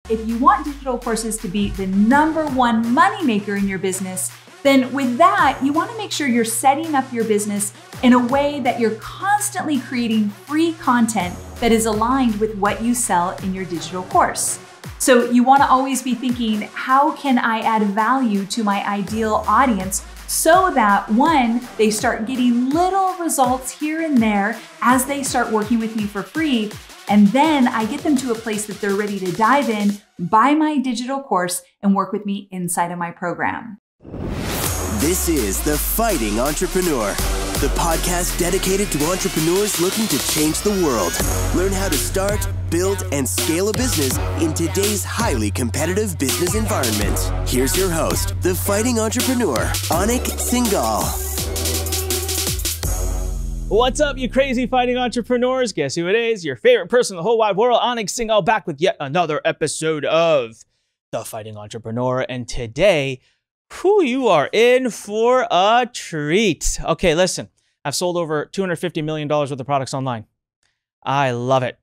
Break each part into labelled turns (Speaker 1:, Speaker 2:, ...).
Speaker 1: if you want digital courses to be the #1 moneymaker in your business, then with that, you want to make sure you're setting up your business in a way that you're constantly creating free content that is aligned with what you sell in your digital course. So you want to always be thinking, how can I add value to my ideal audience so that one, they start getting little results here and there as they start working with me for free, and then I get them to a place that they're ready to dive in, buy my digital course, and work with me inside of my program.
Speaker 2: This is The Fighting Entrepreneur, the podcast dedicated to entrepreneurs looking to change the world. Learn how to start, build, and scale a business in today's highly competitive business environment. Here's your host, The Fighting Entrepreneur, Anik Singal.
Speaker 3: What's up, you crazy fighting entrepreneurs? Guess who it is? Your favorite person in the whole wide world, Anik Singal, back with yet another episode of The Fighting Entrepreneur. And today, you are in for a treat. Okay, listen, I've sold over $250 million worth of products online. I love it.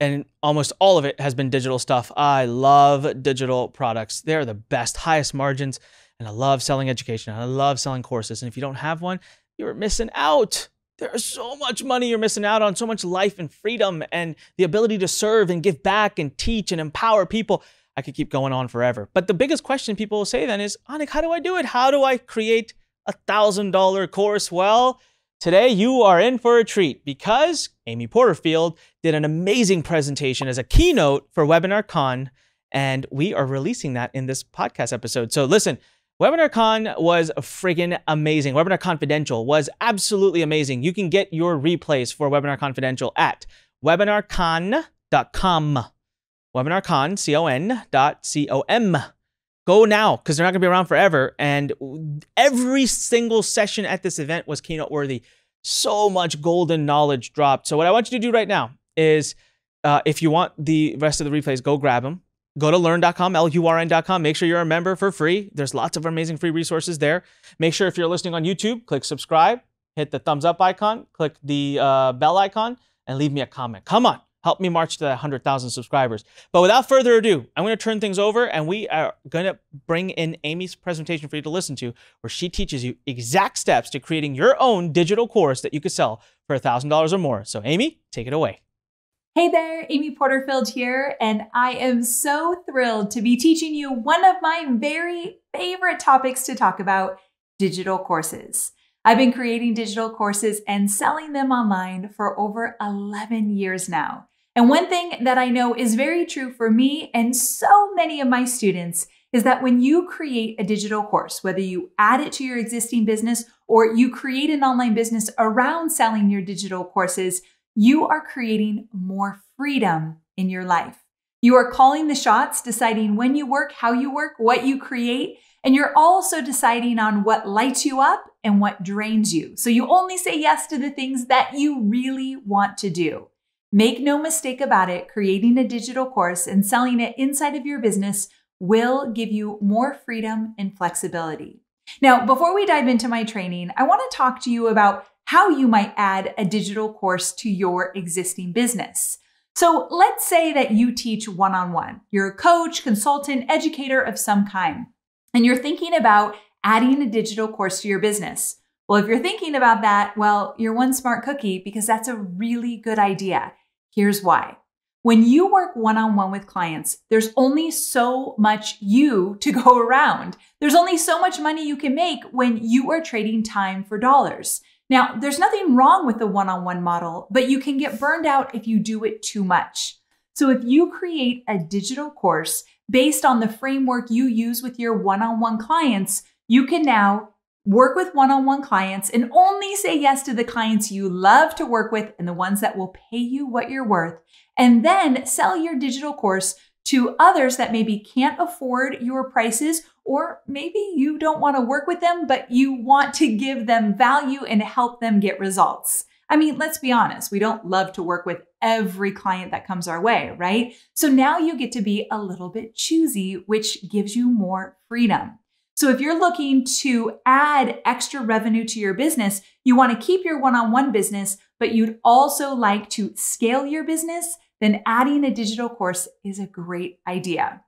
Speaker 3: And almost all of it has been digital stuff. I love digital products. They're the best, highest margins. And I love selling education. I love selling courses. And if you don't have one, you're missing out. There's so much money you're missing out on, so much life and freedom and the ability to serve and give back and teach and empower people. I could keep going on forever. But the biggest question people will say then is, Anik, how do I do it? How do I create a $1,000 course? Well, today you are in for a treat because Amy Porterfield did an amazing presentation as a keynote for WebinarCon, and we are releasing that in this podcast episode. So listen, WebinarCon was friggin' amazing. WebinarCon Fidential was absolutely amazing. You can get your replays for WebinarCon Fidential at webinarcon.com. WebinarCon, C-O-N.com. Go now, because they're not going to be around forever. And every single session at this event was keynote worthy. So much golden knowledge dropped. So what I want you to do right now is, if you want the rest of the replays, go grab them. Go to lurn.com, Lurn.com. Make sure you're a member for free. There's lots of amazing free resources there. Make sure if you're listening on YouTube, click subscribe, hit the thumbs up icon, click the bell icon, and leave me a comment. Come on. Help me march to that 100,000 subscribers. But without further ado, I'm going to turn things over and we are going to bring in Amy's presentation for you to listen to, where she teaches you exact steps to creating your own digital course that you could sell for $1,000 or more. So Amy, take it away.
Speaker 1: Hey there, Amy Porterfield here, and I am so thrilled to be teaching you one of my very favorite topics to talk about, digital courses. I've been creating digital courses and selling them online for over 11 years now. And one thing that I know is very true for me and so many of my students is that when you create a digital course, whether you add it to your existing business or you create an online business around selling your digital courses, you are creating more freedom in your life. You are calling the shots, deciding when you work, how you work, what you create, and you're also deciding on what lights you up and what drains you. So you only say yes to the things that you really want to do. Make no mistake about it, creating a digital course and selling it inside of your business will give you more freedom and flexibility. Now, before we dive into my training, I want to talk to you about how you might add a digital course to your existing business. So let's say that you teach one-on-one. You're a coach, consultant, educator of some kind, and you're thinking about adding a digital course to your business. Well, if you're thinking about that, well, you're one smart cookie because that's a really good idea. Here's why. When you work one-on-one with clients, there's only so much you to go around. There's only so much money you can make when you are trading time for dollars. Now, there's nothing wrong with the one-on-one model, but you can get burned out if you do it too much. So if you create a digital course based on the framework you use with your one-on-one clients, you can now work with one-on-one clients and only say yes to the clients you love to work with and the ones that will pay you what you're worth, and then sell your digital course to others that maybe can't afford your prices, or maybe you don't want to work with them, but you want to give them value and help them get results. I mean, let's be honest, we don't love to work with every client that comes our way, right? So now you get to be a little bit choosy, which gives you more freedom. So if you're looking to add extra revenue to your business, you want to keep your one-on-one business, but you'd also like to scale your business, then adding a digital course is a great idea.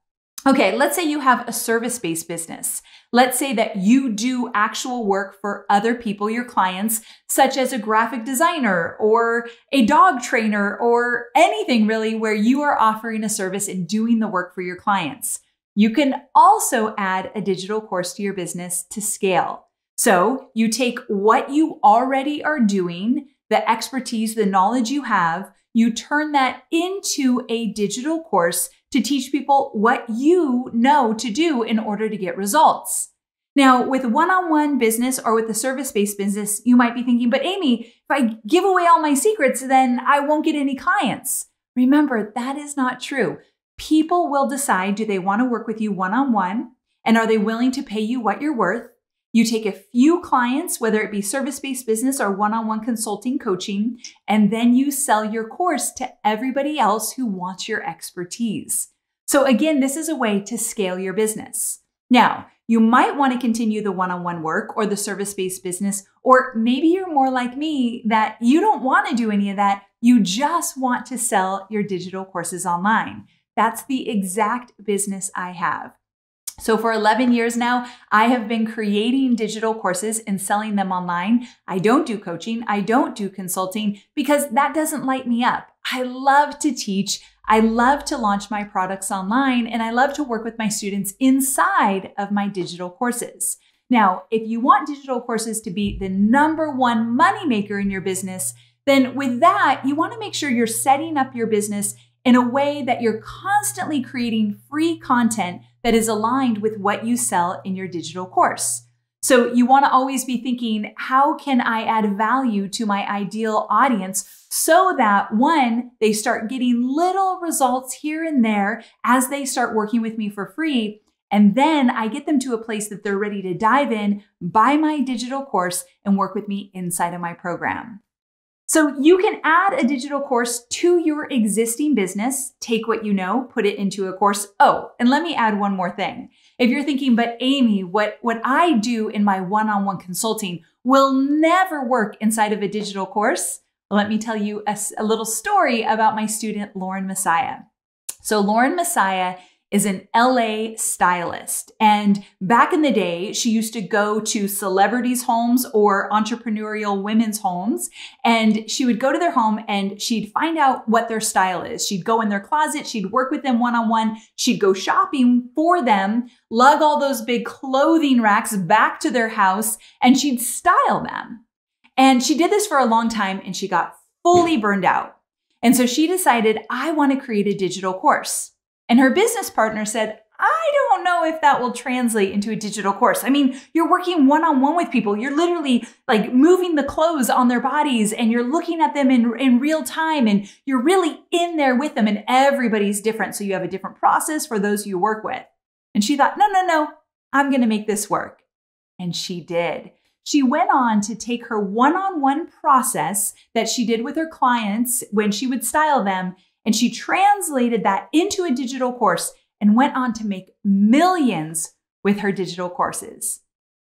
Speaker 1: Okay, let's say you have a service-based business. Let's say that you do actual work for other people, your clients, such as a graphic designer or a dog trainer or anything really where you are offering a service and doing the work for your clients. You can also add a digital course to your business to scale. So you take what you already are doing, the expertise, the knowledge you have, you turn that into a digital course to teach people what you know to do in order to get results. Now, with one-on-one business or with a service-based business, you might be thinking, but Amy, if I give away all my secrets, then I won't get any clients. Remember, that is not true. People will decide, do they want to work with you one-on-one? And are they willing to pay you what you're worth? You take a few clients, whether it be service-based business or one-on-one consulting coaching, and then you sell your course to everybody else who wants your expertise. So again, this is a way to scale your business. Now, you might want to continue the one-on-one work or the service-based business, or maybe you're more like me that you don't want to do any of that. You just want to sell your digital courses online. That's the exact business I have. So for 11 years now, I have been creating digital courses and selling them online. I don't do coaching. I don't do consulting because that doesn't light me up. I love to teach. I love to launch my products online, and I love to work with my students inside of my digital courses. Now, if you want digital courses to be the #1 moneymaker in your business, then with that, you want to make sure you're setting up your business in a way that you're constantly creating free content that is aligned with what you sell in your digital course. So you want to always be thinking, how can I add value to my ideal audience so that one, they start getting little results here and there as they start working with me for free. And then I get them to a place that they're ready to dive in, buy my digital course, and work with me inside of my program. So you can add a digital course to your existing business, take what you know, put it into a course. Oh, and let me add one more thing. If you're thinking, but Amy, what I do in my one-on-one consulting will never work inside of a digital course, let me tell you a little story about my student, Lurn Messiah. So Lurn Messiah is an LA stylist. And back in the day, she used to go to celebrities' homes or entrepreneurial women's homes. And she would go to their home and she'd find out what their style is. She'd go in their closet, she'd work with them one-on-one, she'd go shopping for them, lug all those big clothing racks back to their house, and she'd style them. And she did this for a long time and she got fully burned out. And so she decided, I want to create a digital course. And her business partner said, I don't know if that will translate into a digital course. I mean, you're working one-on-one with people. You're literally like moving the clothes on their bodies and you're looking at them in real time and you're really in there with them and everybody's different. So you have a different process for those you work with. And she thought, no, I'm going to make this work. And she did. She went on to take her one-on-one process that she did with her clients when she would style them, and she translated that into a digital course and went on to make millions with her digital courses.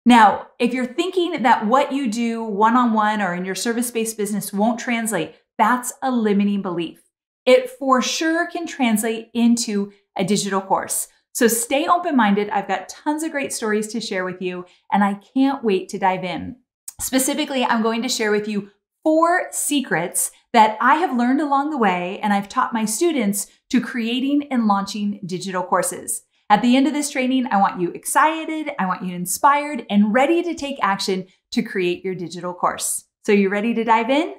Speaker 1: Now, if you're thinking that what you do one-on-one or in your service-based business won't translate, that's a limiting belief. It for sure can translate into a digital course. So stay open-minded. I've got tons of great stories to share with you, and I can't wait to dive in. Specifically, I'm going to share with you 4 secrets that I have learned along the way, and I've taught my students to creating and launching digital courses. At the end of this training, I want you excited, I want you inspired, and ready to take action to create your digital course. So you ready to dive in?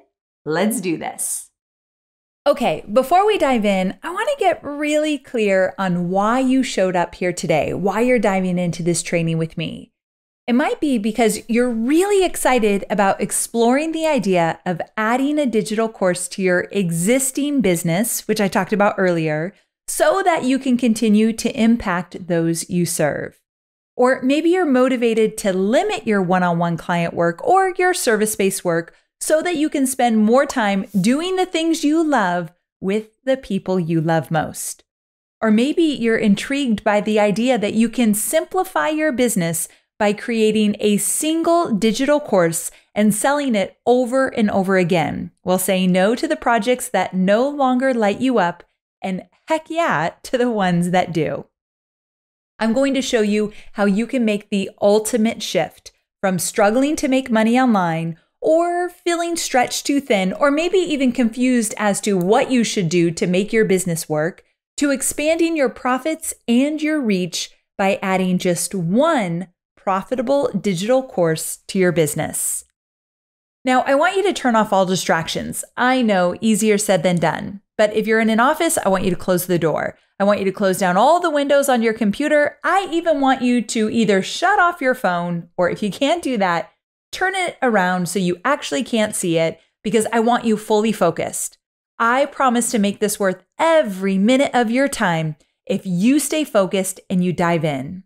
Speaker 1: Let's do this. Okay, before we dive in, I want to get really clear on why you showed up here today, why you're diving into this training with me. It might be because you're really excited about exploring the idea of adding a digital course to your existing business, which I talked about earlier, so that you can continue to impact those you serve. Or maybe you're motivated to limit your one-on-one client work or your service-based work so that you can spend more time doing the things you love with the people you love most. Or maybe you're intrigued by the idea that you can simplify your business by creating a single digital course and selling it over and over again, while saying no to the projects that no longer light you up and heck yeah to the ones that do. I'm going to show you how you can make the ultimate shift from struggling to make money online or feeling stretched too thin, or maybe even confused as to what you should do to make your business work, to expanding your profits and your reach by adding just one profitable digital course to your business. Now, I want you to turn off all distractions. I know, easier said than done. But if you're in an office, I want you to close the door. I want you to close down all the windows on your computer. I even want you to either shut off your phone, or if you can't do that, turn it around so you actually can't see it, because I want you fully focused. I promise to make this worth every minute of your time if you stay focused and you dive in.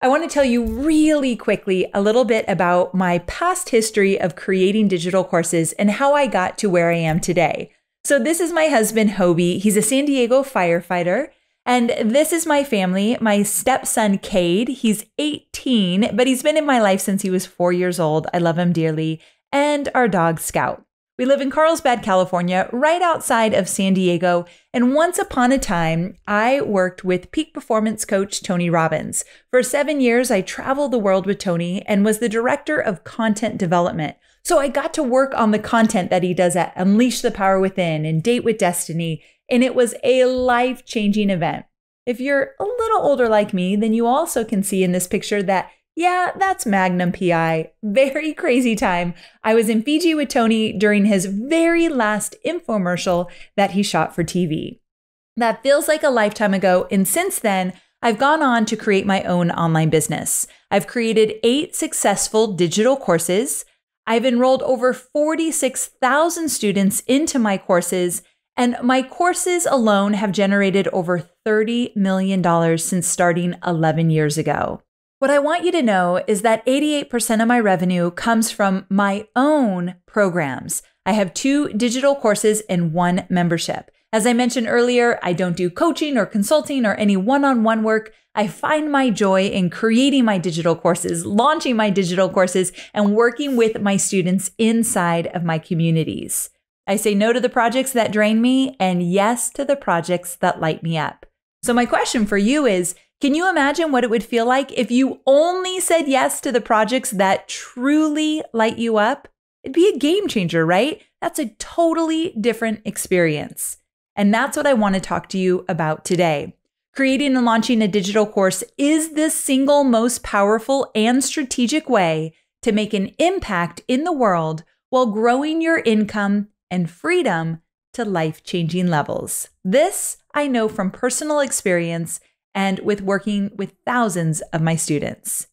Speaker 1: I want to tell you really quickly a little bit about my past history of creating digital courses and how I got to where I am today. So this is my husband, Hobie. He's a San Diego firefighter. And this is my family, my stepson, Cade. He's 18, but he's been in my life since he was 4 years old. I love him dearly. And our dog, Scout. We live in Carlsbad, California, right outside of San Diego. And once upon a time, I worked with peak performance coach Tony Robbins. For 7 years, I traveled the world with Tony and was the director of content development. So I got to work on the content that he does at Unleash the Power Within and Date with Destiny. And it was a life-changing event. If you're a little older like me, then you also can see in this picture that, yeah, that's Magnum PI. Very crazy time. I was in Fiji with Tony during his very last infomercial that he shot for TV. That feels like a lifetime ago. And since then, I've gone on to create my own online business. I've created 8 successful digital courses. I've enrolled over 46,000 students into my courses. And my courses alone have generated over $30 million since starting 11 years ago. What I want you to know is that 88% of my revenue comes from my own programs. I have 2 digital courses and 1 membership. As I mentioned earlier, I don't do coaching or consulting or any one-on-one work. I find my joy in creating my digital courses, launching my digital courses, and working with my students inside of my communities. I say no to the projects that drain me and yes to the projects that light me up. So my question for you is, can you imagine what it would feel like if you only said yes to the projects that truly light you up? It'd be a game changer, right? That's a totally different experience. And that's what I want to talk to you about today. Creating and launching a digital course is the single most powerful and strategic way to make an impact in the world while growing your income and freedom to life-changing levels. This I know from personal experience and with working with thousands of my students.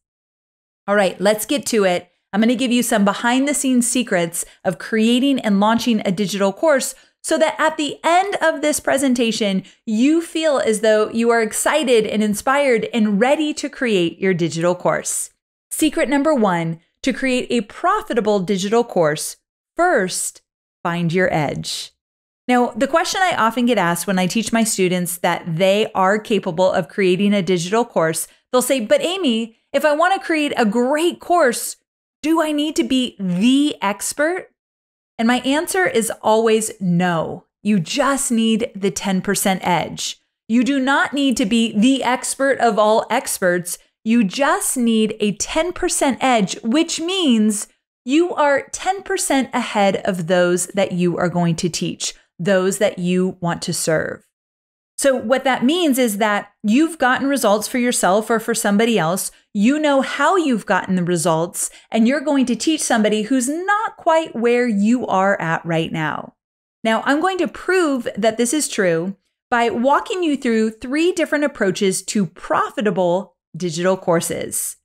Speaker 1: All right, let's get to it. I'm going to give you some behind-the-scenes secrets of creating and launching a digital course so that at the end of this presentation, you feel as though you are excited and inspired and ready to create your digital course. Secret number 1, to create a profitable digital course, first, find your edge. Now, the question I often get asked when I teach my students that they are capable of creating a digital course, they'll say, but Amy, if I want to create a great course, do I need to be the expert? And my answer is always no. You just need the 10% edge. You do not need to be the expert of all experts. You just need a 10% edge, which means you are 10% ahead of those that you are going to teach, those that you want to serve. So what that means is that you've gotten results for yourself or for somebody else. You know how you've gotten the results, and you're going to teach somebody who's not quite where you are at right now. Now, I'm going to prove that this is true by walking you through 3 different approaches to profitable digital courses.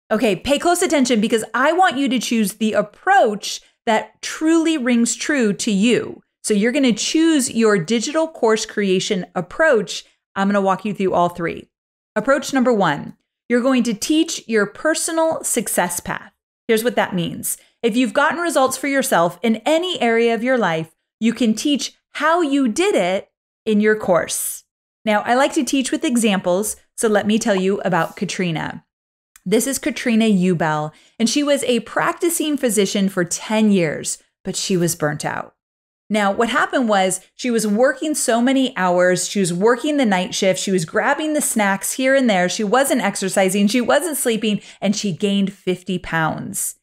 Speaker 1: Okay, pay close attention because I want you to choose the approach that truly rings true to you. So you're going to choose your digital course creation approach. I'm going to walk you through all 3. Approach number 1, you're going to teach your personal success path. Here's what that means. If you've gotten results for yourself in any area of your life, you can teach how you did it in your course. Now, I like to teach with examples, so let me tell you about Katrina. This is Katrina Ubell, and she was a practicing physician for 10 years, but she was burnt out. Now, what happened was she was working so many hours. She was working the night shift. She was grabbing the snacks here and there. She wasn't exercising. She wasn't sleeping, and she gained 50 pounds.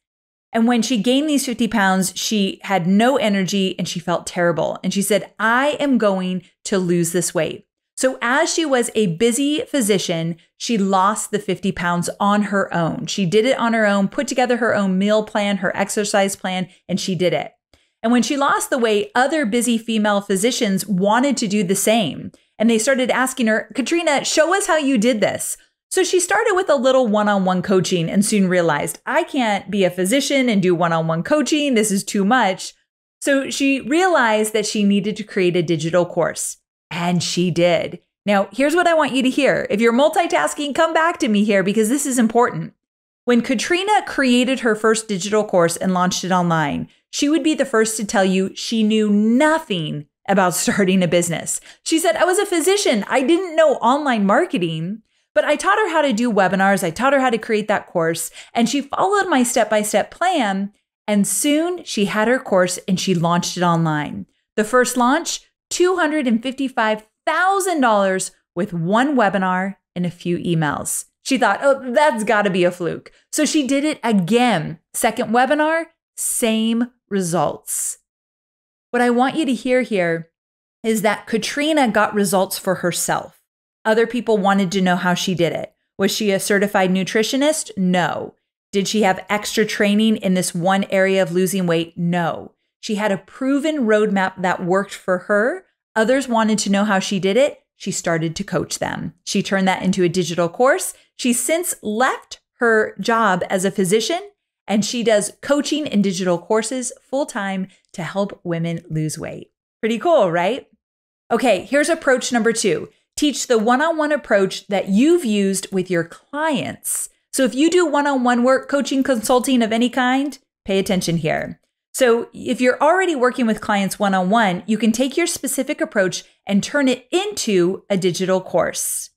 Speaker 1: And when she gained these 50 pounds, she had no energy and she felt terrible. And she said, I am going to lose this weight. So as she was a busy physician, she lost the 50 pounds on her own. She did it on her own, put together her own meal plan, her exercise plan, and she did it. And when she lost the weight, other busy female physicians wanted to do the same. And they started asking her, Katrina, show us how you did this. So she started with a little one-on-one coaching and soon realized, I can't be a physician and do one-on-one coaching. This is too much. So she realized that she needed to create a digital course. And she did. Now, here's what I want you to hear. If you're multitasking, come back to me here because this is important. When Katrina created her first digital course and launched it online, she would be the first to tell you she knew nothing about starting a business. She said, I was a physician. I didn't know online marketing, but I taught her how to do webinars. I taught her how to create that course, and she followed my step-by-step plan. And soon she had her course and she launched it online. The first launch, $255,000 with one webinar and a few emails. She thought, oh, that's got to be a fluke. So she did it again. Second webinar, same results. What I want you to hear here is that Katrina got results for herself. Other people wanted to know how she did it. Was she a certified nutritionist? No. Did she have extra training in this one area of losing weight? No. She had a proven roadmap that worked for her. Others wanted to know how she did it. She started to coach them. She turned that into a digital course. She's since left her job as a physician, and she does coaching and digital courses full-time to help women lose weight. Pretty cool, right? Okay, here's approach number 2. Teach the one-on-one approach that you've used with your clients. So if you do one-on-one work, coaching, consulting of any kind, pay attention here. So if you're already working with clients one-on-one, you can take your specific approach and turn it into a digital course.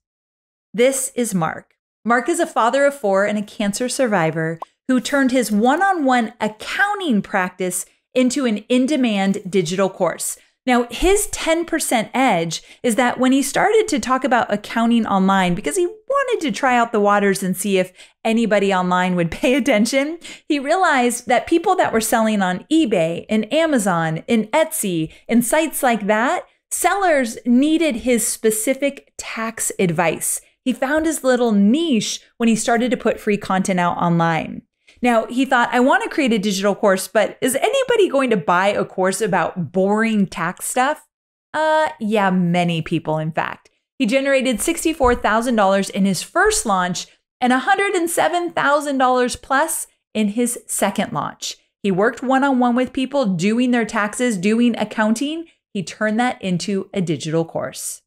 Speaker 1: This is Mark. Mark is a father of 4 and a cancer survivor who turned his one-on-one accounting practice into an in-demand digital course. Now, his 10% edge is that when he started to talk about accounting online, because he wanted to try out the waters and see if anybody online would pay attention, he realized that people that were selling on eBay and Amazon and Etsy and sites like that, sellers needed his specific tax advice. He found his little niche when he started to put free content out online. Now, he thought, I want to create a digital course, but is anybody going to buy a course about boring tax stuff? Yeah, many people, in fact. He generated $64,000 in his first launch and $107,000 plus in his second launch. He worked one-on-one with people doing their taxes, doing accounting. He turned that into a digital course.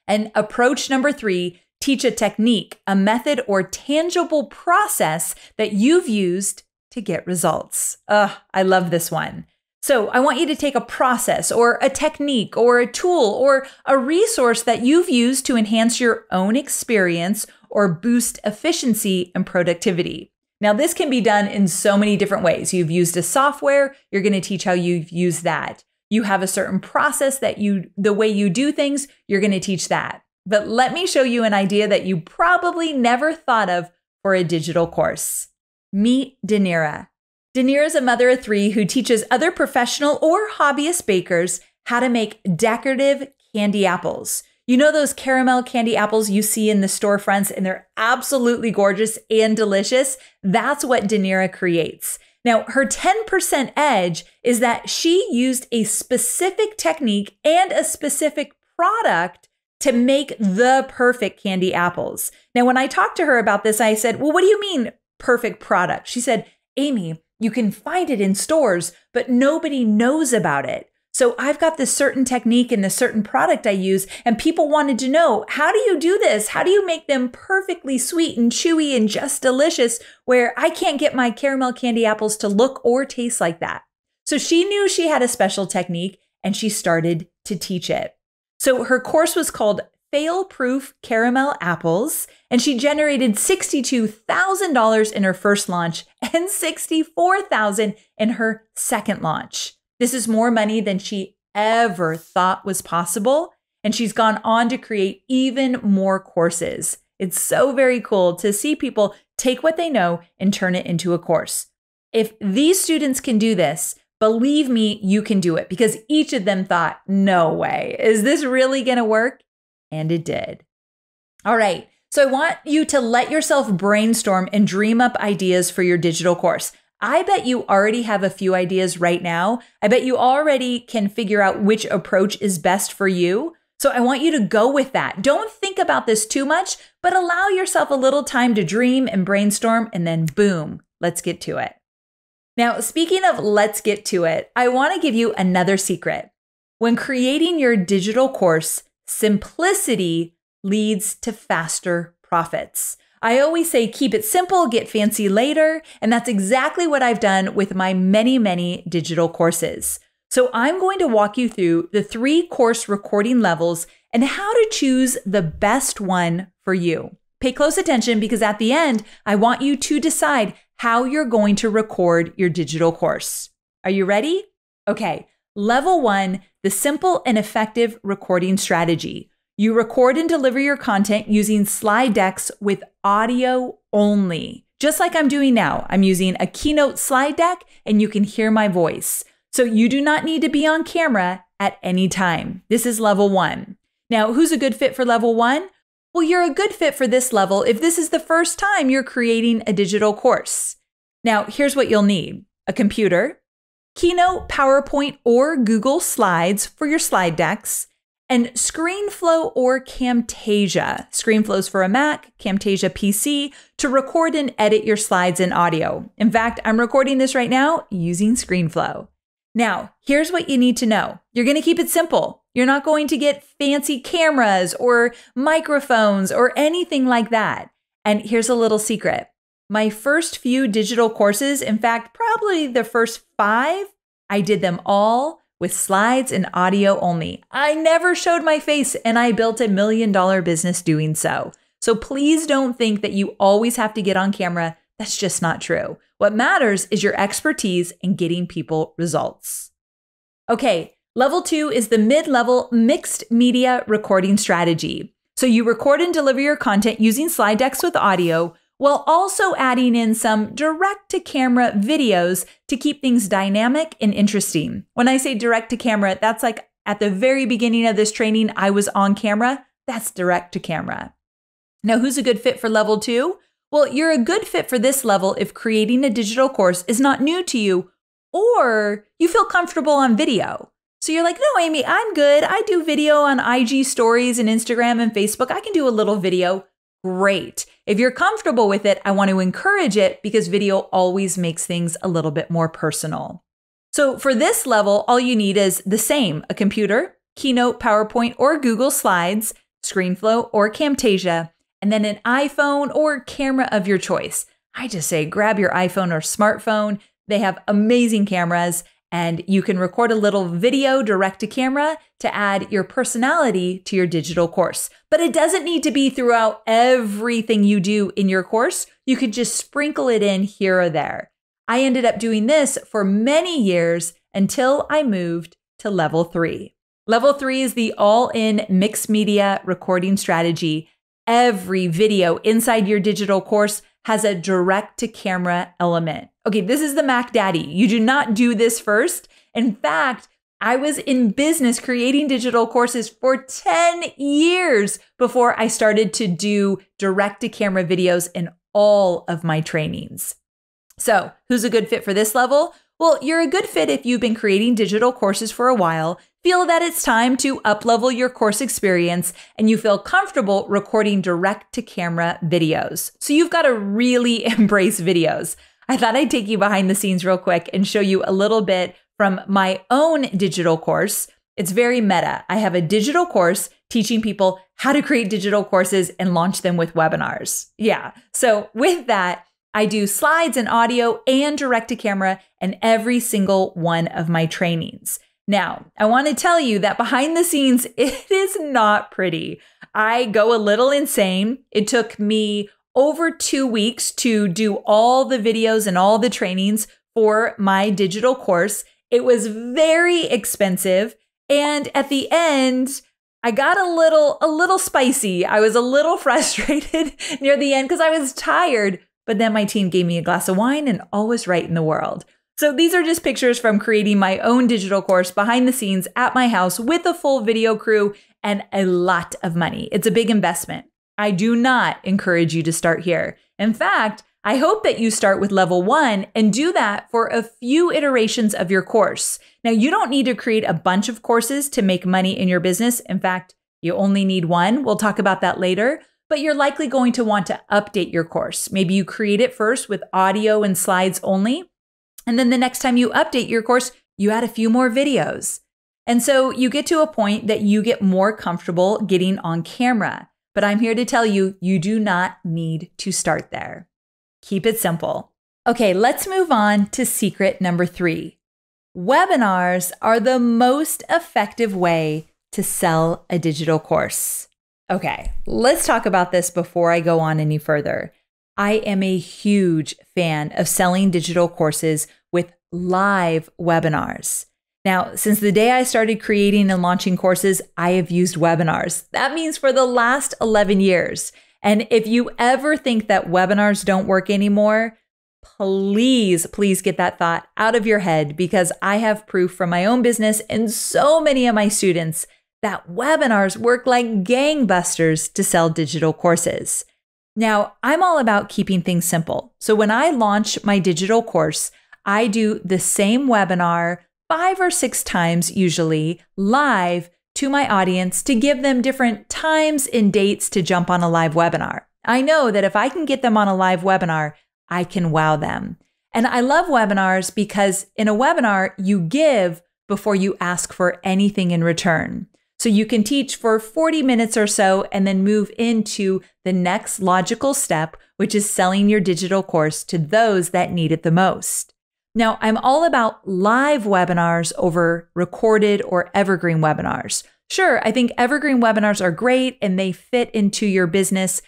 Speaker 1: And approach number 3, teach a technique, a method, or tangible process that you've used to get results. I love this one. So I want you to take a process or a technique or a tool or a resource that you've used to enhance your own experience or boost efficiency and productivity. Now, this can be done in so many different ways. You've used a software, you're going to teach how you've used that. You have a certain process the way you do things, you're going to teach that. But let me show you an idea that you probably never thought of for a digital course. Meet Danira. Danira is a mother of 3 who teaches other professional or hobbyist bakers how to make decorative candy apples. You know those caramel candy apples you see in the storefronts, and they're absolutely gorgeous and delicious? That's what Danira creates. Now, her 10% edge is that she used a specific technique and a specific product to make the perfect candy apples. Now, when I talked to her about this, I said, well, what do you mean perfect product? She said, Amy, you can find it in stores, but nobody knows about it. So I've got this certain technique and this certain product I use, and people wanted to know, how do you do this? How do you make them perfectly sweet and chewy and just delicious where I can't get my caramel candy apples to look or taste like that? So she knew she had a special technique and she started to teach it. So her course was called fail-proof caramel apples, and she generated $62,000 in her first launch and $64,000 in her second launch. This is more money than she ever thought was possible, and she's gone on to create even more courses. It's so very cool to see people take what they know and turn it into a course. If these students can do this, believe me, you can do it, because each of them thought, no way, is this really going to work? And it did. All right, so I want you to let yourself brainstorm and dream up ideas for your digital course. I bet you already have a few ideas right now. I bet you already can figure out which approach is best for you. So I want you to go with that. Don't think about this too much, but allow yourself a little time to dream and brainstorm, and then boom, let's get to it. Now, speaking of let's get to it, I want to give you another secret. When creating your digital course, simplicity leads to faster profits. I always say, keep it simple, get fancy later. And that's exactly what I've done with my many, many digital courses. So I'm going to walk you through the 3 course recording levels and how to choose the best one for you. Pay close attention, because at the end, I want you to decide how you're going to record your digital course. Are you ready? Okay. Level 1, the simple and effective recording strategy. You record and deliver your content using slide decks with audio only. Just like I'm doing now, I'm using a keynote slide deck and you can hear my voice. So you do not need to be on camera at any time. This is level 1. Now, who's a good fit for level 1? Well, you're a good fit for this level if this is the first time you're creating a digital course. Now, here's what you'll need: a computer, Keynote, PowerPoint, or Google Slides for your slide decks, and ScreenFlow or Camtasia. ScreenFlow's for a Mac, Camtasia PC, to record and edit your slides and audio. In fact, I'm recording this right now using ScreenFlow. Now, here's what you need to know. You're going to keep it simple. You're not going to get fancy cameras or microphones or anything like that. And here's a little secret. My first few digital courses, in fact, probably the first 5, I did them all with slides and audio only. I never showed my face, and I built $1 million business doing so. So please don't think that you always have to get on camera. That's just not true. What matters is your expertise in getting people results. Okay, level 2 is the mid-level mixed media recording strategy. So you record and deliver your content using slide decks with audio, while also adding in some direct-to-camera videos to keep things dynamic and interesting. When I say direct-to-camera, that's like at the very beginning of this training, I was on camera. That's direct-to-camera. Now, who's a good fit for level 2? Well, you're a good fit for this level if creating a digital course is not new to you, or you feel comfortable on video. So you're like, no, Amy, I'm good. I do video on IG stories and Instagram and Facebook. I can do a little video. Great. If you're comfortable with it, I want to encourage it, because video always makes things a little bit more personal. So for this level, all you need is the same: a computer, Keynote, PowerPoint, or Google Slides, ScreenFlow or Camtasia, and then an iPhone or camera of your choice. I just say grab your iPhone or smartphone. They have amazing cameras, and you can record a little video direct to camera to add your personality to your digital course. But it doesn't need to be throughout everything you do in your course. You could just sprinkle it in here or there. I ended up doing this for many years until I moved to level 3. Level 3 is the all-in mixed media recording strategy. Every video inside your digital course has a direct-to-camera element. Okay, this is the Mac Daddy. You do not do this first. In fact, I was in business creating digital courses for 10 years before I started to do direct-to-camera videos in all of my trainings. So, who's a good fit for this level? Well, you're a good fit if you've been creating digital courses for a while, feel that it's time to up-level your course experience, and you feel comfortable recording direct-to-camera videos. So you've got to really embrace videos. I thought I'd take you behind the scenes real quick and show you a little bit from my own digital course. It's very meta. I have a digital course teaching people how to create digital courses and launch them with webinars. Yeah. So with that, I do slides and audio and direct-to-camera in every single one of my trainings. Now, I want to tell you that behind the scenes, it is not pretty. I go a little insane. It took me over 2 weeks to do all the videos and all the trainings for my digital course. It was very expensive. And at the end, I got a little spicy. I was a little frustrated near the end because I was tired. But then my team gave me a glass of wine and all was right in the world. So these are just pictures from creating my own digital course behind the scenes at my house with a full video crew and a lot of money. It's a big investment. I do not encourage you to start here. In fact, I hope that you start with level 1 and do that for a few iterations of your course. Now, you don't need to create a bunch of courses to make money in your business. In fact, you only need one. We'll talk about that later. But you're likely going to want to update your course. Maybe you create it first with audio and slides only. And then the next time you update your course, you add a few more videos. And so you get to a point that you get more comfortable getting on camera. But I'm here to tell you, you do not need to start there. Keep it simple. Okay, let's move on to secret number 3. Webinars are the most effective way to sell a digital course. Okay, let's talk about this before I go on any further. I am a huge fan of selling digital courses with live webinars. Now, since the day I started creating and launching courses, I have used webinars. That means for the last 11 years. And if you ever think that webinars don't work anymore, please get that thought out of your head, because I have proof from my own business and so many of my students that webinars work like gangbusters to sell digital courses. Now, I'm all about keeping things simple. So when I launch my digital course, I do the same webinar 5 or 6 times usually live to my audience to give them different times and dates to jump on a live webinar. I know that if I can get them on a live webinar, I can wow them. And I love webinars because in a webinar, you give before you ask for anything in return. So you can teach for 40 minutes or so and then move into the next logical step, which is selling your digital course to those that need it the most. Now, I'm all about live webinars over recorded or evergreen webinars. Sure, I think evergreen webinars are great and they fit into your business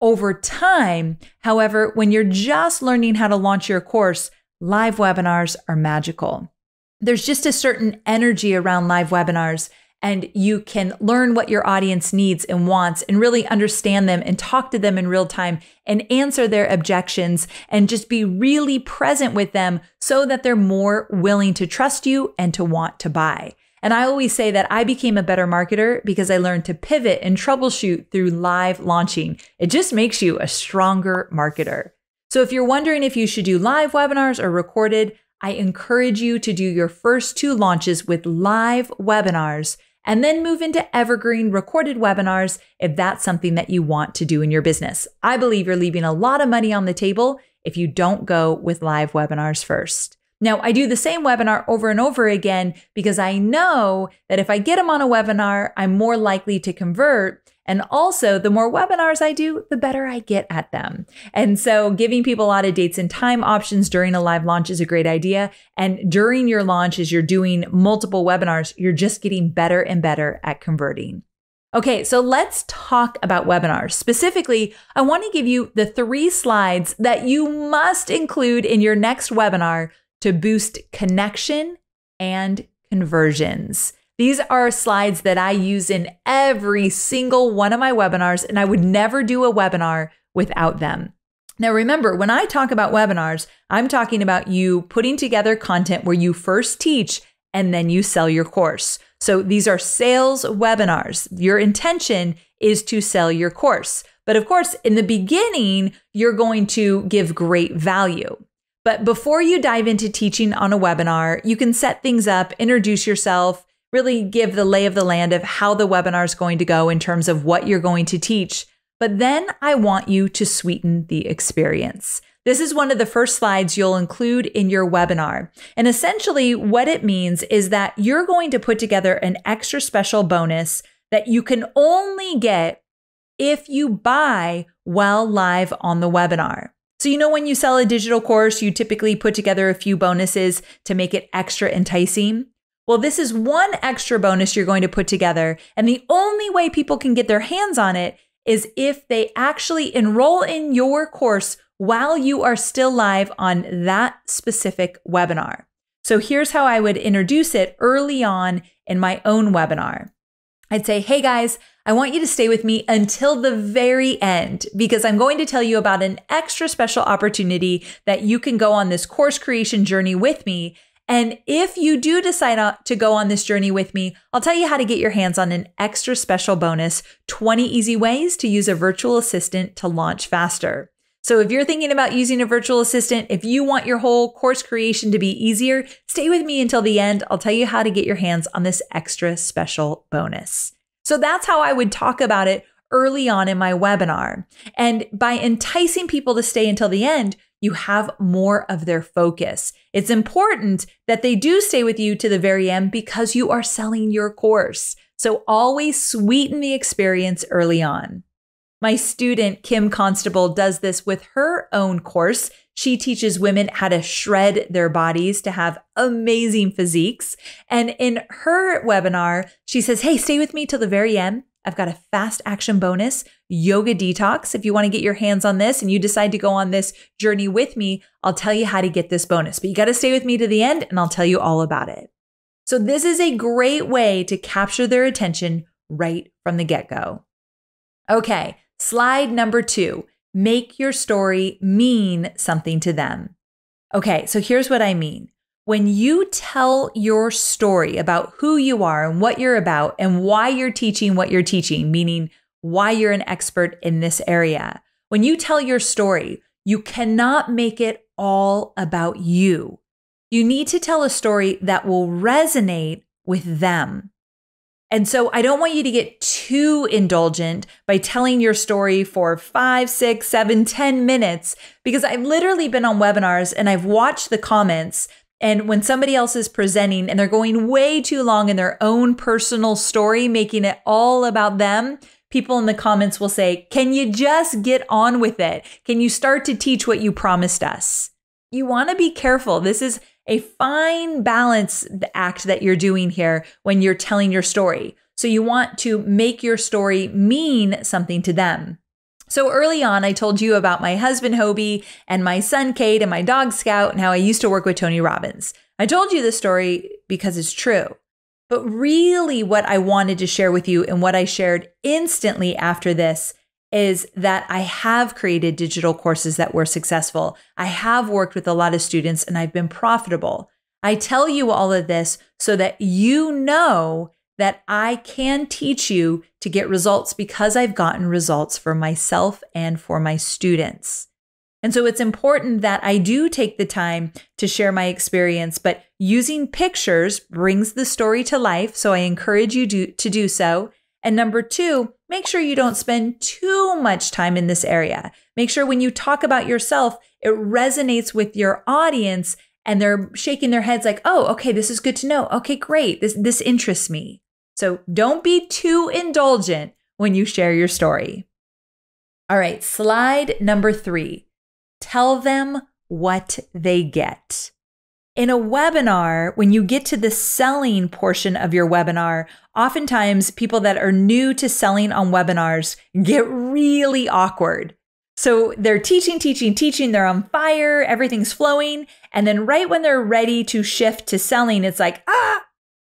Speaker 1: over time. However, when you're just learning how to launch your course, live webinars are magical. There's just a certain energy around live webinars, and you can learn what your audience needs and wants and really understand them and talk to them in real time and answer their objections and just be really present with them so that they're more willing to trust you and to want to buy. And I always say that I became a better marketer because I learned to pivot and troubleshoot through live launching. It just makes you a stronger marketer. So if you're wondering if you should do live webinars or recorded, I encourage you to do your first 2 launches with live webinars and then move into evergreen recorded webinars if that's something that you want to do in your business. I believe you're leaving a lot of money on the table if you don't go with live webinars first. Now, I do the same webinar over and over again because I know that if I get them on a webinar, I'm more likely to convert. And also, the more webinars I do, the better I get at them. And so giving people a lot of dates and time options during a live launch is a great idea. And during your launch, as you're doing multiple webinars, you're just getting better and better at converting. Okay, so let's talk about webinars. Specifically, I want to give you the 3 slides that you must include in your next webinar to boost connection and conversions. These are slides that I use in every single one of my webinars, and I would never do a webinar without them. Now, remember, when I talk about webinars, I'm talking about you putting together content where you first teach and then you sell your course. So these are sales webinars. Your intention is to sell your course. But of course, in the beginning, you're going to give great value. But before you dive into teaching on a webinar, you can set things up, introduce yourself, really give the lay of the land of how the webinar is going to go in terms of what you're going to teach. But then I want you to sweeten the experience. This is one of the first slides you'll include in your webinar. And essentially what it means is that you're going to put together an extra special bonus that you can only get if you buy while live on the webinar. So, when you sell a digital course, you typically put together a few bonuses to make it extra enticing. Well, this is one extra bonus you're going to put together. And the only way people can get their hands on it is if they actually enroll in your course while you are still live on that specific webinar. So here's how I would introduce it early on in my own webinar. I'd say, hey guys, I want you to stay with me until the very end because I'm going to tell you about an extra special opportunity that you can go on this course creation journey with me. And if you do decide to go on this journey with me, I'll tell you how to get your hands on an extra special bonus, 20 easy ways to use a virtual assistant to launch faster. So if you're thinking about using a virtual assistant, if you want your whole course creation to be easier, stay with me until the end. I'll tell you how to get your hands on this extra special bonus. So that's how I would talk about it early on in my webinar. And by enticing people to stay until the end, you have more of their focus. It's important that they do stay with you to the very end because you are selling your course. So always sweeten the experience early on. My student, Kim Constable, does this with her own course. She teaches women how to shred their bodies to have amazing physiques. And in her webinar, she says, hey, stay with me till the very end. I've got a fast action bonus, yoga detox. If you want to get your hands on this and you decide to go on this journey with me, I'll tell you how to get this bonus. But you got to stay with me to the end and I'll tell you all about it. So this is a great way to capture their attention right from the get-go. Okay. Slide number 2, make your story mean something to them. Okay, so here's what I mean. When you tell your story about who you are and what you're about and why you're teaching what you're teaching, meaning why you're an expert in this area, when you tell your story, you cannot make it all about you. You need to tell a story that will resonate with them. And so I don't want you to get too indulgent by telling your story for 5, 6, 7, 10 minutes, because I've literally been on webinars and I've watched the comments. And when somebody else is presenting and they're going way too long in their own personal story, making it all about them, people in the comments will say, can you just get on with it? Can you start to teach what you promised us? You want to be careful. This is a fine balance act that you're doing here when you're telling your story. So you want to make your story mean something to them. So early on, I told you about my husband, Hobie, and my son, Cade, and my dog, Scout, and how I used to work with Tony Robbins. I told you this story because it's true. But really what I wanted to share with you and what I shared instantly after this is that I have created digital courses that were successful. I have worked with a lot of students and I've been profitable. I tell you all of this so that you know that I can teach you to get results because I've gotten results for myself and for my students. And so it's important that I do take the time to share my experience, but using pictures brings the story to life. So I encourage you to do so. And number 2, make sure you don't spend too much time in this area. Make sure when you talk about yourself, it resonates with your audience and they're shaking their heads like, oh, okay, this is good to know. Okay, great. This interests me. So don't be too indulgent when you share your story. All right, slide number 3. Tell them what they get. In a webinar, when you get to the selling portion of your webinar, oftentimes people that are new to selling on webinars get really awkward. So they're teaching, they're on fire, everything's flowing. And then right when they're ready to shift to selling, it's like,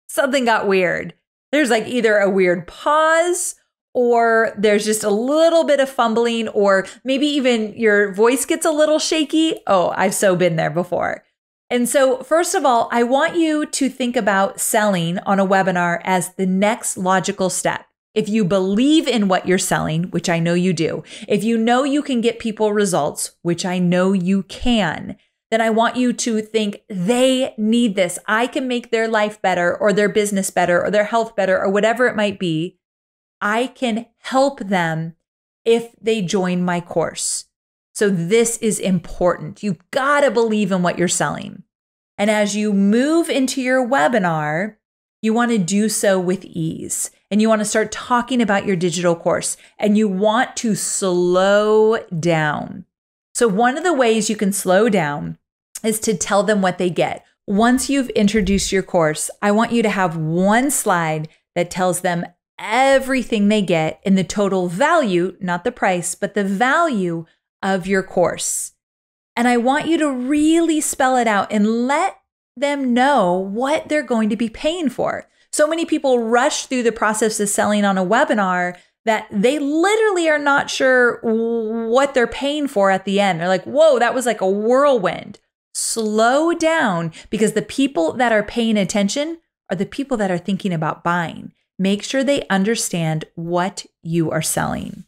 Speaker 1: something got weird. There's like either a weird pause or there's just a little bit of fumbling, or maybe even your voice gets a little shaky. Oh, I've so been there before. And so first of all, I want you to think about selling on a webinar as the next logical step. If you believe in what you're selling, which I know you do, if you know you can get people results, which I know you can, then I want you to think they need this. I can make their life better or their business better or their health better or whatever it might be. I can help them if they join my course. So this is important. You've got to believe in what you're selling. And as you move into your webinar, you want to do so with ease. And you want to start talking about your digital course. And you want to slow down. So one of the ways you can slow down is to tell them what they get. Once you've introduced your course, I want you to have one slide that tells them everything they get in the total value, not the price, but the value of your course. And I want you to really spell it out and let them know what they're going to be paying for. So many people rush through the process of selling on a webinar that they literally are not sure what they're paying for at the end. They're like, whoa, that was like a whirlwind. Slow down, because the people that are paying attention are the people that are thinking about buying. Make sure they understand what you are selling.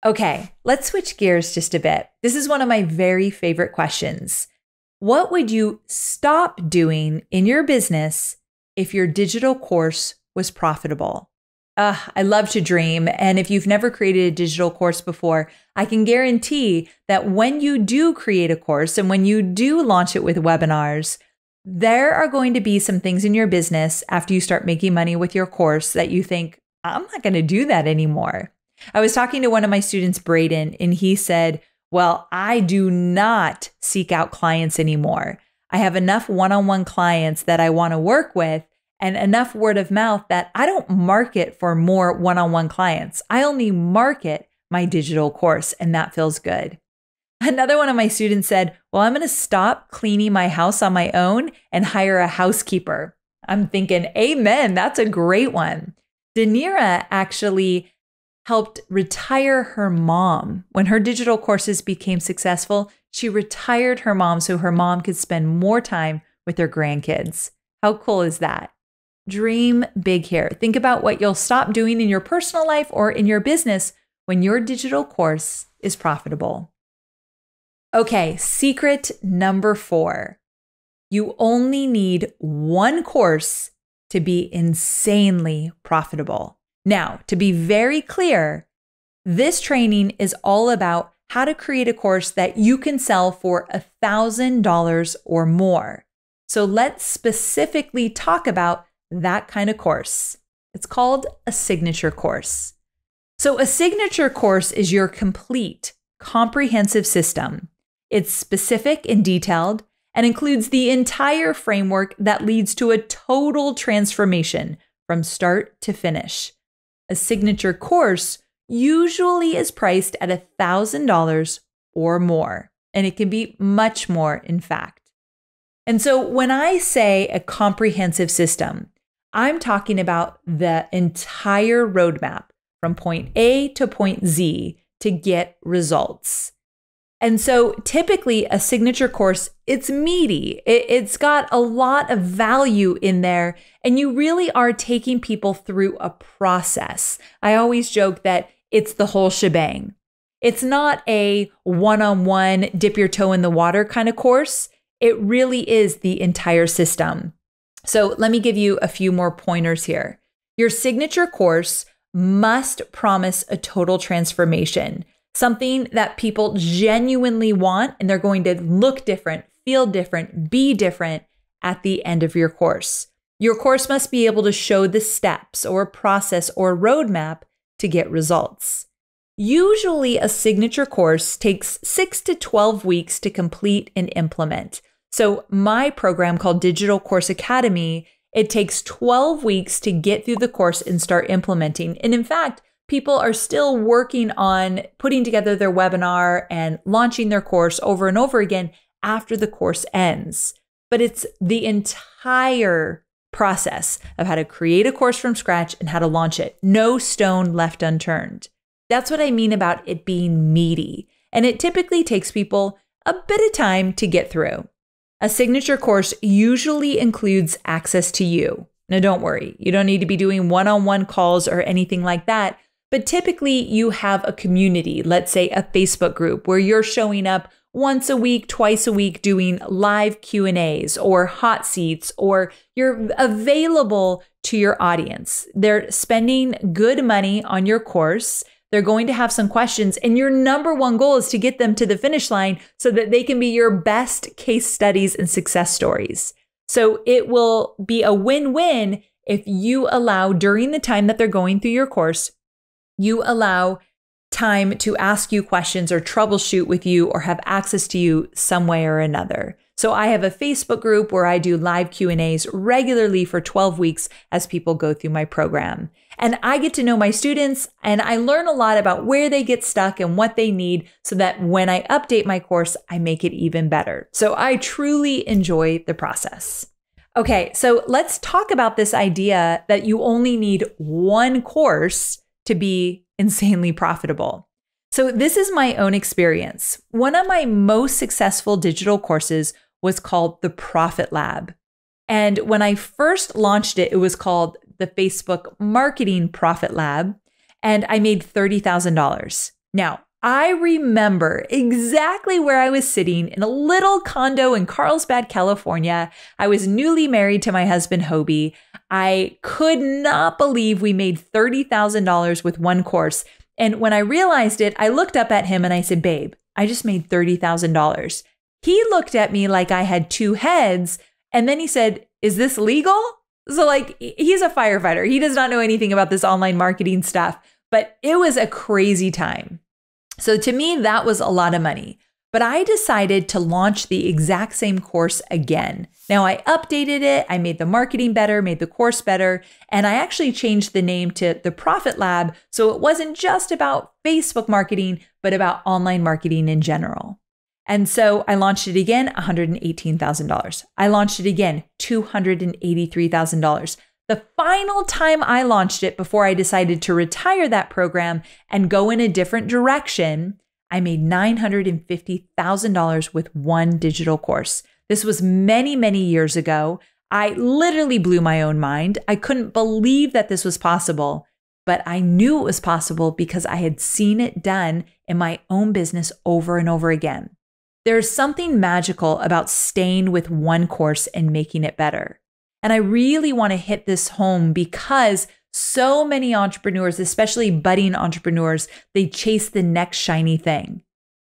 Speaker 1: Okay, let's switch gears just a bit. This is one of my very favorite questions. What would you stop doing in your business if your digital course was profitable? I love to dream. And if you've never created a digital course before, I can guarantee that when you do create a course and when you do launch it with webinars, there are going to be some things in your business after you start making money with your course that you think, I'm not going to do that anymore. I was talking to one of my students, Braden, and he said, well, I do not seek out clients anymore. I have enough one-on-one clients that I want to work with and enough word of mouth that I don't market for more one-on-one clients. I only market my digital course, and that feels good. Another one of my students said, well, I'm going to stop cleaning my house on my own and hire a housekeeper. I'm thinking, amen, that's a great one. Danira actually helped retire her mom. When her digital courses became successful, she retired her mom so her mom could spend more time with her grandkids. How cool is that? Dream big here. Think about what you'll stop doing in your personal life or in your business when your digital course is profitable. Okay, secret number 4. You only need one course to be insanely profitable. Now, to be very clear, this training is all about how to create a course that you can sell for $1,000 or more. So let's specifically talk about that kind of course. It's called a signature course. So a signature course is your complete, comprehensive system. It's specific and detailed and includes the entire framework that leads to a total transformation from start to finish. A signature course usually is priced at $1,000 or more, and it can be much more, in fact. And so when I say a comprehensive system, I'm talking about the entire roadmap from point A to point Z to get results. And so typically a signature course, it's meaty. It's got a lot of value in there, and you really are taking people through a process. I always joke that it's the whole shebang. It's not a one-on-one dip your toe in the water kind of course. It really is the entire system. So let me give you a few more pointers here. Your signature course must promise a total transformation, something that people genuinely want, and they're going to look different, feel different, be different at the end of your course. Your course must be able to show the steps or process or roadmap to get results. Usually a signature course takes 6 to 12 weeks to complete and implement. So my program called Digital Course Academy, it takes 12 weeks to get through the course and start implementing. And in fact, people are still working on putting together their webinar and launching their course over and over again after the course ends. But it's the entire process of how to create a course from scratch and how to launch it. No stone left unturned. That's what I mean about it being meaty. And it typically takes people a bit of time to get through. A signature course usually includes access to you. Now, don't worry, you don't need to be doing one-on-one calls or anything like that. But typically you have a community, let's say a Facebook group, where you're showing up once a week, twice a week, doing live Q&As or hot seats, or you're available to your audience. They're spending good money on your course. They're going to have some questions, and your number one goal is to get them to the finish line so that they can be your best case studies and success stories. So it will be a win-win if you allow, during the time that they're going through your course, you allow time to ask you questions or troubleshoot with you or have access to you some way or another. So I have a Facebook group where I do live Q&As regularly for 12 weeks as people go through my program. And I get to know my students and I learn a lot about where they get stuck and what they need so that when I update my course, I make it even better. So I truly enjoy the process. Okay, so let's talk about this idea that you only need one course to be insanely profitable. So this is my own experience. One of my most successful digital courses was called the Profit Lab. And when I first launched it, it was called the Facebook Marketing Profit Lab, and I made $30,000. Now, I remember exactly where I was sitting in a little condo in Carlsbad, California. I was newly married to my husband, Hobie. I could not believe we made $30,000 with one course. And when I realized it, I looked up at him and I said, babe, I just made $30,000. He looked at me like I had two heads. And then he said, is this legal? So he's a firefighter. He does not know anything about this online marketing stuff, but it was a crazy time. So to me, that was a lot of money. But I decided to launch the exact same course again. Now I updated it. I made the marketing better, made the course better. And I actually changed the name to the Profit Lab. So it wasn't just about Facebook marketing, but about online marketing in general. And so I launched it again, $118,000. I launched it again, $283,000. The final time I launched it before I decided to retire that program and go in a different direction, I made $950,000 with one digital course. This was many, many years ago. I literally blew my own mind. I couldn't believe that this was possible, but I knew it was possible because I had seen it done in my own business over and over again. There's something magical about staying with one course and making it better. And I really want to hit this home because so many entrepreneurs, especially budding entrepreneurs, they chase the next shiny thing.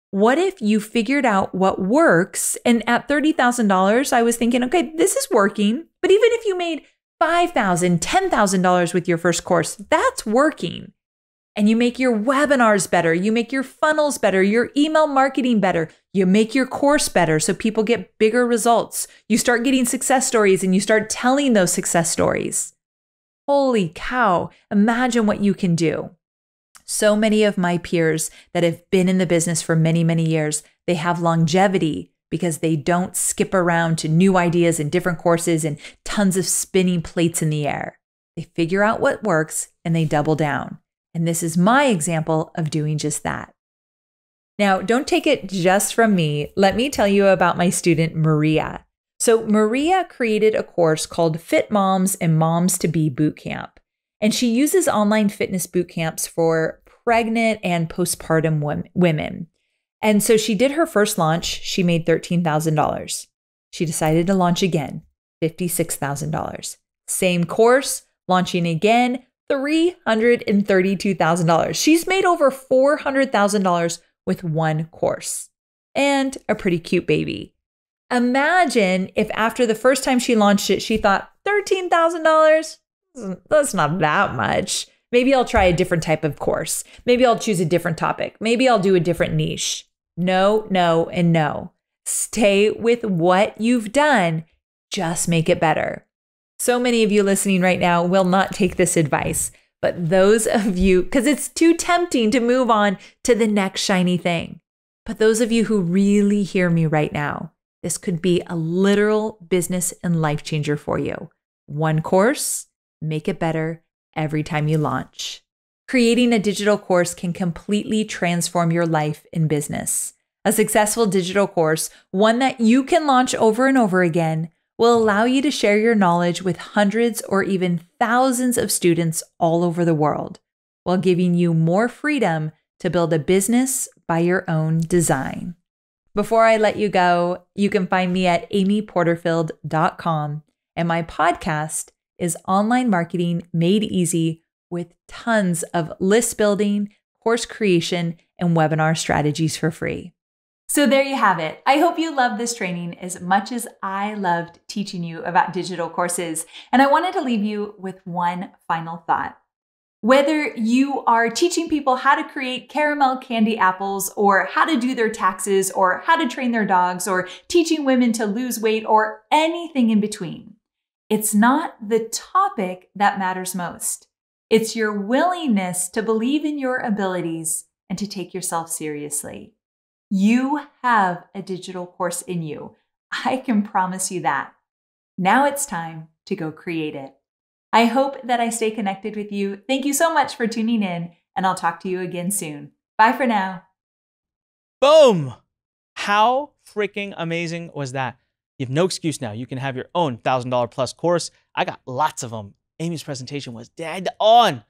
Speaker 1: What if you figured out what works? And at $30,000, I was thinking, okay, this is working. But even if you made $5,000, $10,000 with your first course, that's working. And you make your webinars better, you make your funnels better, your email marketing better, you make your course better so people get bigger results. You start getting success stories and you start telling those success stories. Holy cow, imagine what you can do. So many of my peers that have been in the business for many, many years, they have longevity because they don't skip around to new ideas and different courses and tons of spinning plates in the air. They figure out what works and they double down. And this is my example of doing just that. Now, don't take it just from me. Let me tell you about my student, Maria. So Maria created a course called Fit Moms and Moms to Be Bootcamp. And she uses online fitness boot camps for pregnant and postpartum women. And so she did her first launch. She made $13,000. She decided to launch again, $56,000. Same course, launching again, $332,000. She's made over $400,000 with one course and a pretty cute baby. Imagine if after the first time she launched it, she thought $13,000, that's not that much. Maybe I'll try a different type of course. Maybe I'll choose a different topic. Maybe I'll do a different niche. No, no, and no. Stay with what you've done. Just make it better. So many of you listening right now will not take this advice, but those of you, because it's too tempting to move on to the next shiny thing. But those of you who really hear me right now, this could be a literal business and life changer for you. One course, make it better every time you launch. Creating a digital course can completely transform your life in business. A successful digital course, one that you can launch over and over again, will allow you to share your knowledge with hundreds or even thousands of students all over the world, while giving you more freedom to build a business by your own design. Before I let you go, you can find me at amyporterfield.com, and my podcast is Online Marketing Made Easy with tons of list building, course creation, and webinar strategies for free. So there you have it. I hope you love this training as much as I loved teaching you about digital courses. And I wanted to leave you with one final thought. Whether you are teaching people how to create caramel candy apples, or how to do their taxes, or how to train their dogs, or teaching women to lose weight, or anything in between, it's not the topic that matters most. It's your willingness to believe in your abilities and to take yourself seriously. You have a digital course in you. I can promise you that. Now it's time to go create it. I hope that I stay connected with you. Thank you so much for tuning in, and I'll talk to you again soon. Bye for now.
Speaker 3: Boom! How freaking amazing was that? You have no excuse now. You can have your own $1,000 plus course. I got lots of them. Amy's presentation was dead on.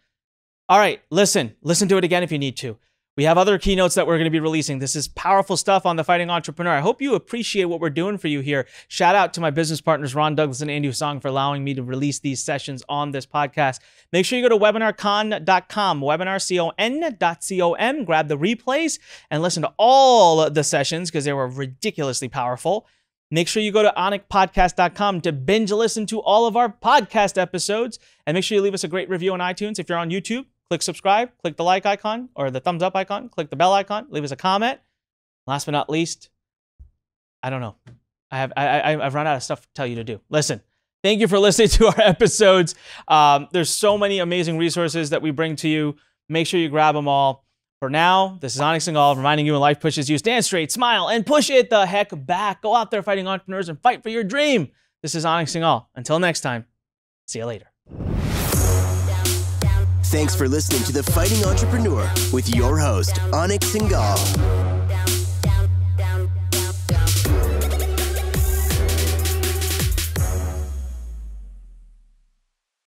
Speaker 3: All right, listen to it again if you need to. We have other keynotes that we're going to be releasing. This is powerful stuff on The Fighting Entrepreneur. I hope you appreciate what we're doing for you here. Shout out to my business partners, Ron Douglas and Andy Husong, for allowing me to release these sessions on this podcast. Make sure you go to WebinarCon.com, webinarcon.com, grab the replays and listen to all the sessions because they were ridiculously powerful. Make sure you go to AnikPodcast.com to binge listen to all of our podcast episodes. And make sure you leave us a great review on iTunes. If you're on YouTube, click subscribe, click the like icon or the thumbs up icon, click the bell icon, leave us a comment. Last but not least, I don't know. I've run out of stuff to tell you to do. Listen, thank you for listening to our episodes. There's so many amazing resources that we bring to you. Make sure you grab them all. For now, this is Anik Singal reminding you when life pushes you, stand straight, smile, and push it the heck back. Go out there fighting entrepreneurs and fight for your dream. This is Anik Singal. Until next time, see you later.
Speaker 2: Thanks for listening to The Fighting Entrepreneur with your host, Anik Singal.